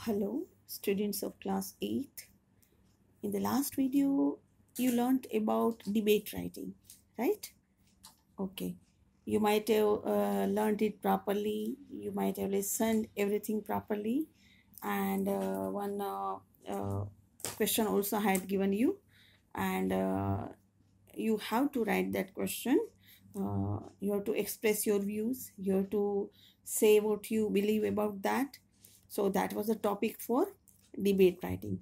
Hello, students of class 8. In the last video, you learned about debate writing, right? Okay. You might have learned it properly. You might have listened everything properly. And one question also I had given you. And you have to write that question. You have to express your views. You have to say what you believe about that. So that was the topic for debate writing.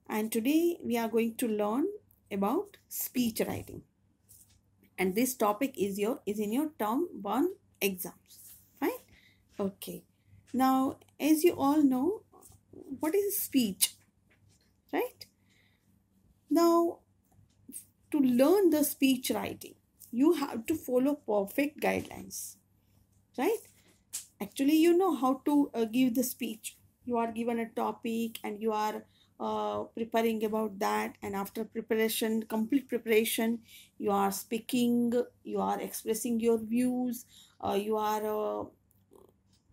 And today we are going to learn about speech writing. And this topic is in your term 1 exams. Fine? Okay. Now, as you all know, what is speech? Right? Now, to learn the speech writing, you have to follow perfect guidelines. Right? Actually, you know how to give the speech. You are given a topic and you are preparing about that, and after complete preparation, you are speaking, you are expressing your views, you are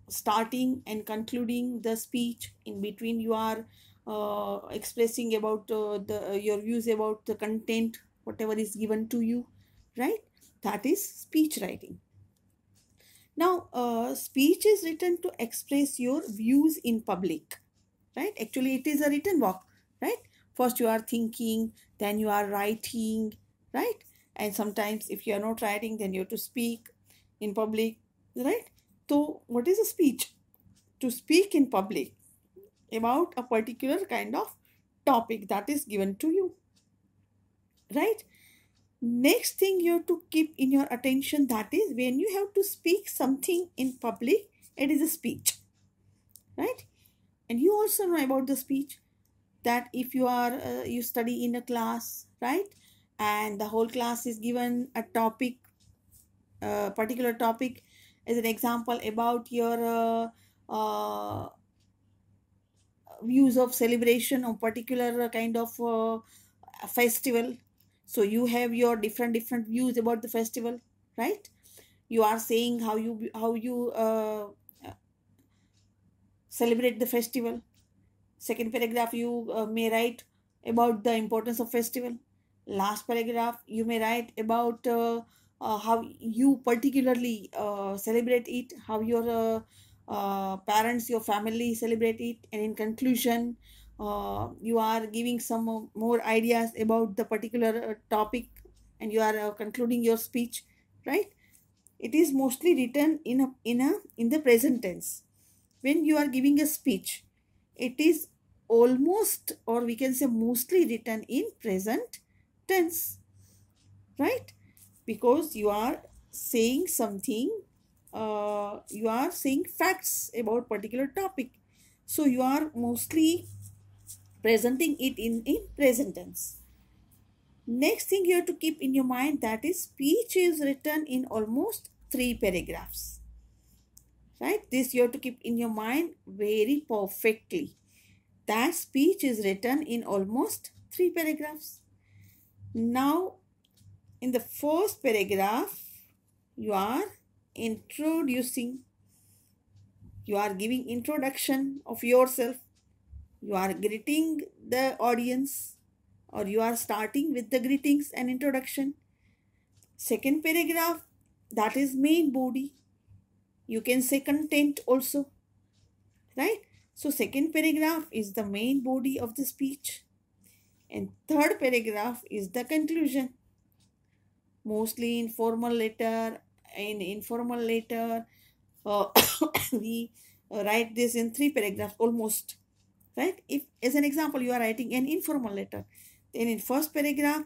starting and concluding the speech. In between, you are expressing about your views about the content, whatever is given to you, right? That is speech writing. Now, speech is written to express your views in public, right? Actually, it is a written work, right? First, you are thinking, then you are writing, right? And sometimes, if you are not writing, then you have to speak in public, right? So, what is a speech? To speak in public about a particular kind of topic that is given to you, right? Next thing you have to keep in your attention, that is when you have to speak something in public, it is a speech, right? And you also know about the speech, that if you are you study in a class, right, and the whole class is given a topic, a particular topic, as an example about your views of celebration of particular kind of festival. So you have your different views about the festival, right? You are saying how you celebrate the festival. Second paragraph, you may write about the importance of festival. Last paragraph, you may write about how you particularly celebrate it, how your parents, your family celebrate it, and in conclusion, you are giving some more ideas about the particular topic, and you are concluding your speech, right? It is mostly written in the present tense. When you are giving a speech, it is almost, or we can say mostly, written in present tense, right? Because you are saying something, you are saying facts about particular topic, so you are mostly presenting it in present tense. Next thing you have to keep in your mind, that is speech is written in almost 3 paragraphs, right? This you have to keep in your mind very perfectly. That speech is written in almost 3 paragraphs. Now, in the first paragraph, you are introducing, you are giving introduction of yourself, you are greeting the audience, or you are starting with the greetings and introduction. Second paragraph, that is main body. You can say content also, right? So second paragraph is the main body of the speech, and third paragraph is the conclusion. Mostly in formal letter, in informal letter, uh, we write this in 3 paragraphs almost, right? If as an example you are writing an informal letter, then in first paragraph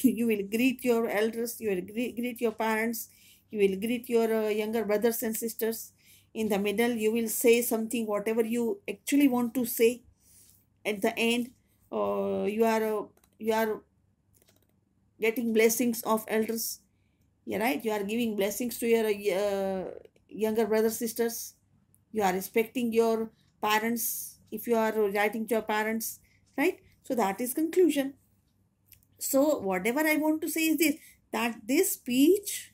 you will greet your elders, you will greet your parents, you will greet your younger brothers and sisters. In the middle, you will say something whatever you actually want to say. At the end, you are getting blessings of elders. Yeah, right? You are giving blessings to your younger brothers, sisters. You are respecting your parents if you are writing to your parents, right? So that is conclusion. So whatever I want to say is this, that this speech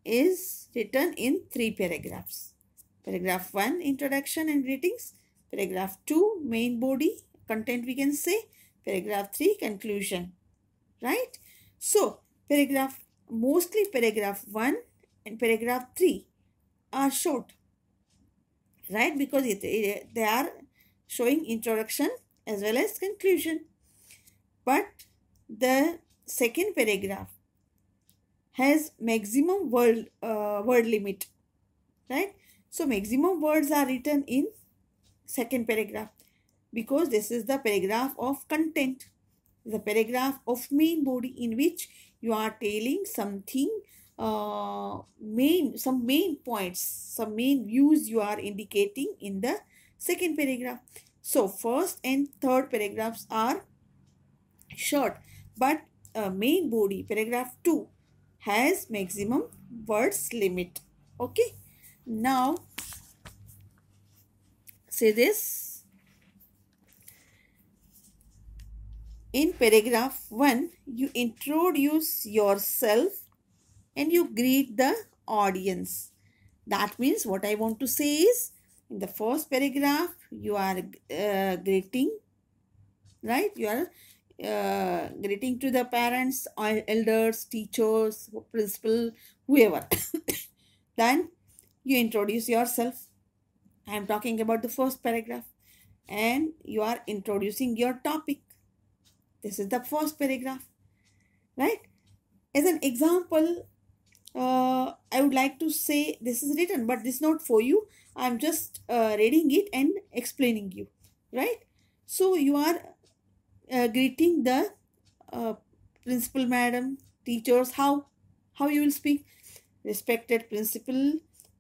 is written in 3 paragraphs. Paragraph 1, introduction and greetings. Paragraph 2, main body, content we can say. Paragraph 3, conclusion. Right? So, mostly paragraph 1 and paragraph 3 are short. Right? Because they are showing introduction as well as conclusion. But the second paragraph has maximum word limit. Right? So, maximum words are written in second paragraph because this is the paragraph of content, the paragraph of main body in which you are telling something, some main points, some main views you are indicating in the second paragraph. So first and third paragraphs are short, but main body paragraph 2 has maximum words limit. Okay, now say this. In paragraph 1, you introduce yourself and you greet the audience. That means what I want to say is, in the first paragraph, you are greeting, right? You are greeting to the parents, elders, teachers, principal, whoever. Then you introduce yourself. I am talking about the first paragraph. And you are introducing your topic. This is the first paragraph, right? As an example, I would like to say this is written, but this is not for you. I'm just reading it and explaining you, right? So you are greeting the uh, principal madam, teachers. How you will speak? Respected principal,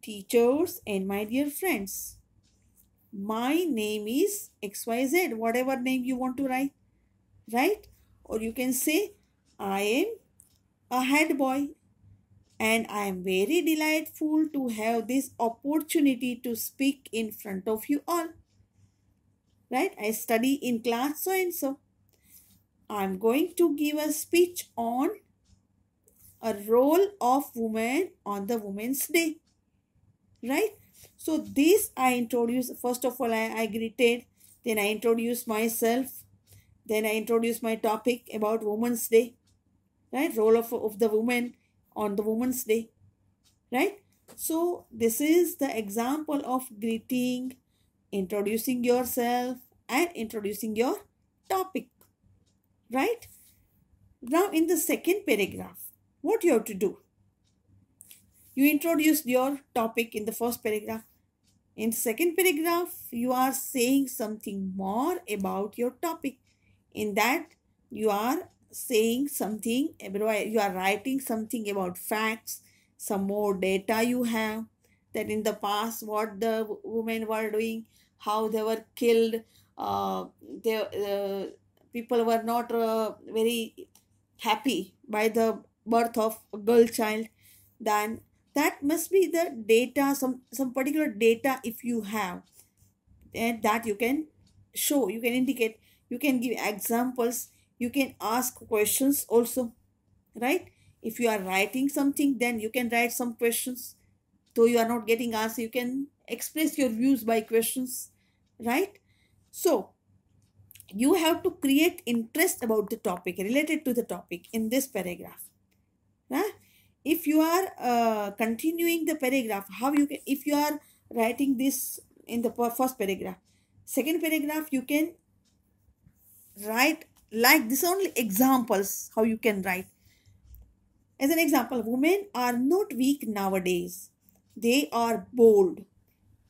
teachers, and my dear friends. My name is XYZ, whatever name you want to write, right? Or you can say, I am a head boy and I am very delightful to have this opportunity to speak in front of you all. Right? I study in class so and so. I'm going to give a speech on a role of women on the Women's Day. Right? So this I introduce. First of all, I greeted. Then I introduced myself. Then I introduced my topic about Women's Day. Right? Role of the woman on the Women's Day. Right? So this is the example of greeting, introducing yourself, and introducing your topic. Right? Now in the second paragraph, what you have to do? You introduced your topic in the first paragraph. In second paragraph, you are saying something more about your topic. In that, you are saying something, you are writing something about facts, some more data you have, that in the past what the women were doing, how they were killed, people were not very happy by the birth of a girl child. Then that must be the data, some particular data if you have, and that you can show, you can indicate, you can give examples, you can ask questions also, right? If you are writing something, then you can write some questions. Though you are not getting answer, you can express your views by questions, right? So you have to create interest about the topic, related to the topic in this paragraph, right? If you are continuing the paragraph, how you can, if you are writing this in the first paragraph, second paragraph you can write like this, only examples how you can write. As an example, women are not weak nowadays, they are bold,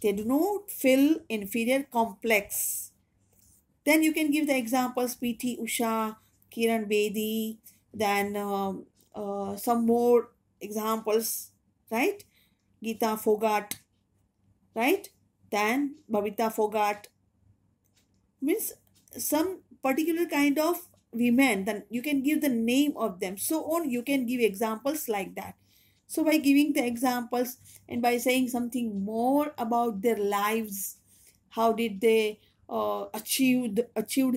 they do not feel inferior complex. Then you can give the examples PT Usha, Kiran Bedi, then some more examples, right? Geeta Fogart, right? Then Babita Fogart. Means some particular kind of women, then you can give the name of them, so on. You can give examples like that. So by giving the examples and by saying something more about their lives, how did they achieved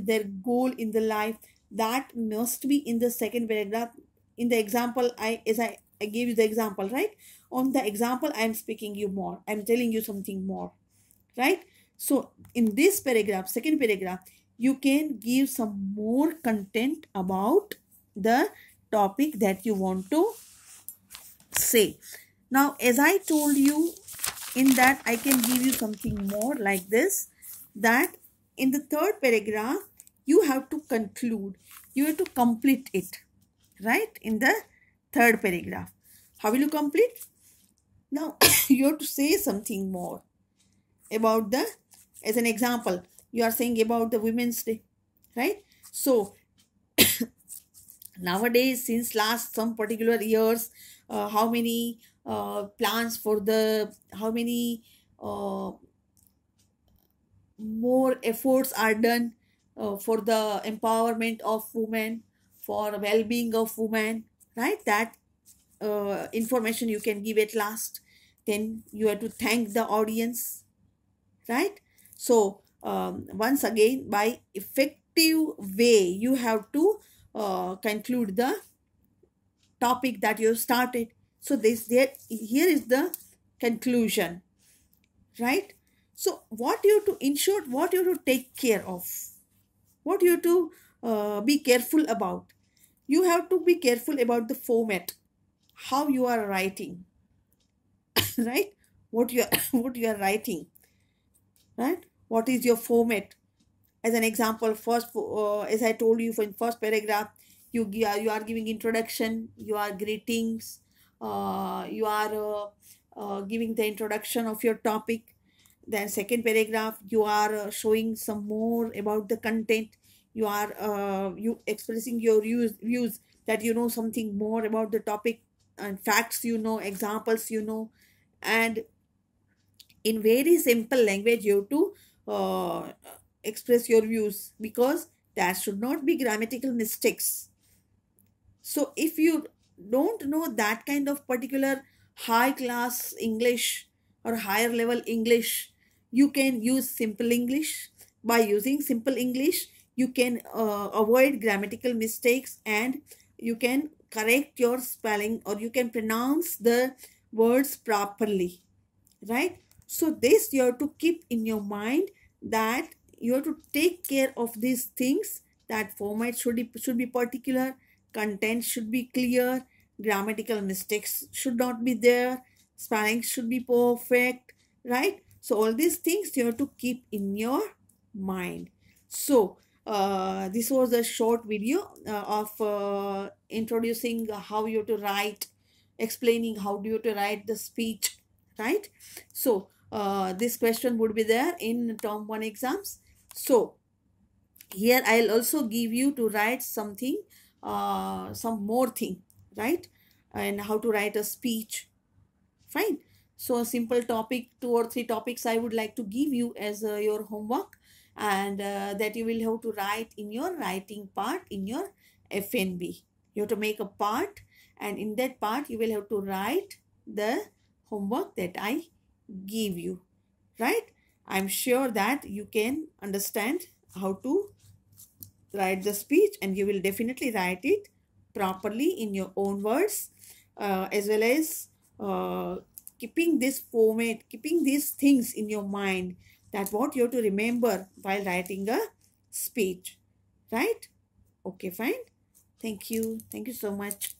their goal in the life, that must be in the second paragraph. In the example, I gave you the example, right? On the example I am speaking you more, I am telling you something more, right? So in this paragraph, second paragraph, you can give some more content about the topic that you want to say. Now, as I told you, in that I can give you something more like this, that in the third paragraph, you have to conclude, you have to complete it, right? In the third paragraph, how will you complete? Now, you have to say something more about the, as an example, you are saying about the Women's Day, right? So nowadays, since last some particular years, how many plans for the, how many uh, more efforts are done for the empowerment of women, for well-being of women, right? That information you can give at last. Then you have to thank the audience, right? So once again, by effective way, you have to conclude the topic that you started. So this, there, here is the conclusion, right? So what you have to ensure, what you have to take care of, what you have to be careful about, you have to be careful about the format, how you are writing, right? What you are what you are writing, right? What is your format? As an example, first, as I told you, for in first paragraph, you are giving introduction, you are greetings, you are giving the introduction of your topic. Then second paragraph, you are showing some more about the content, you are you expressing your views, that you know something more about the topic, and facts, you know, examples, you know. And in very simple language, you have to express your views, because there should not be grammatical mistakes. So if you don't know that kind of particular high class English or higher level English, you can use simple English. By using simple English, you can avoid grammatical mistakes, and you can correct your spelling, or you can pronounce the words properly, right? So this you have to keep in your mind, that you have to take care of these things, that format should be particular, content should be clear, grammatical mistakes should not be there, spelling should be perfect, right? So all these things you have to keep in your mind. So this was a short video of introducing how you have to write, explaining how do you have to write the speech, right? So this question would be there in term 1 exams. So here I'll also give you to write something, some more thing, right? And how to write a speech, fine. So a simple topic, 2 or 3 topics I would like to give you as your homework, and that you will have to write in your writing part in your FNB. You have to make a part, and in that part you will have to write the homework that I give you, right? I'm sure that you can understand how to write the speech, and you will definitely write it properly in your own words, as well as keeping this format, keeping these things in your mind, that what you have to remember while writing a speech, right? Okay, fine. Thank you so much.